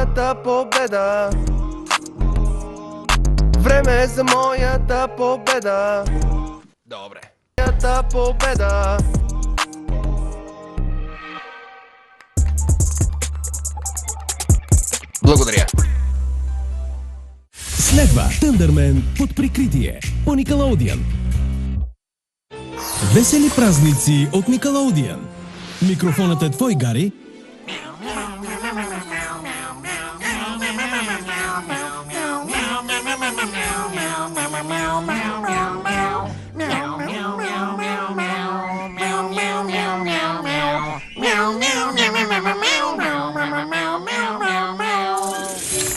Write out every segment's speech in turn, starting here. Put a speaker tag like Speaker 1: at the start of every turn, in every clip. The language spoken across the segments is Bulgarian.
Speaker 1: моята победа. Време е за моята победа. Добре. Моята победа. Благодаря.
Speaker 2: Следва Тъндърмен под прикритие по Никелодиан. Весели празници от Никелодиан. Микрофонът е твой, Гари.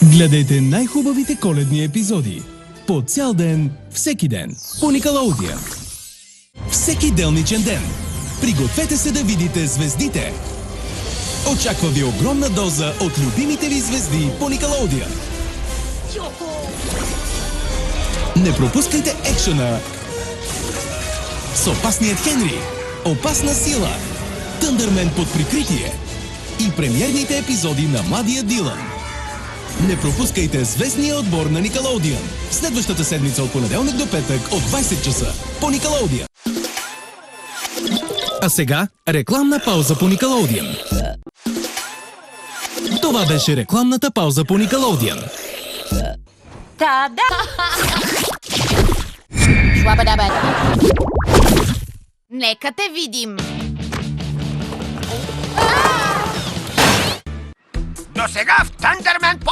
Speaker 2: Гледайте най-хубавите коледни епизоди. По цял ден, всеки ден. По Никелодиан. Всеки делничен ден. Пригответе се да видите звездите. Очаква ви огромна доза от любимите ви звезди по Никелодиан. Не пропускайте екшена с опасният Хенри, опасна сила, Тъндърмен под прикритие и премиерните епизоди на Младия Дилан. Не пропускайте звездния отбор на Никелодиан. Следващата седмица от понеделник до петък от 20 часа по Никелодиан. А сега рекламна пауза по Никелодиан. Това беше рекламната пауза по Никелодиан.
Speaker 3: Та-да! Швабадаба. Нека те видим.
Speaker 1: До сега в Тъндърмен под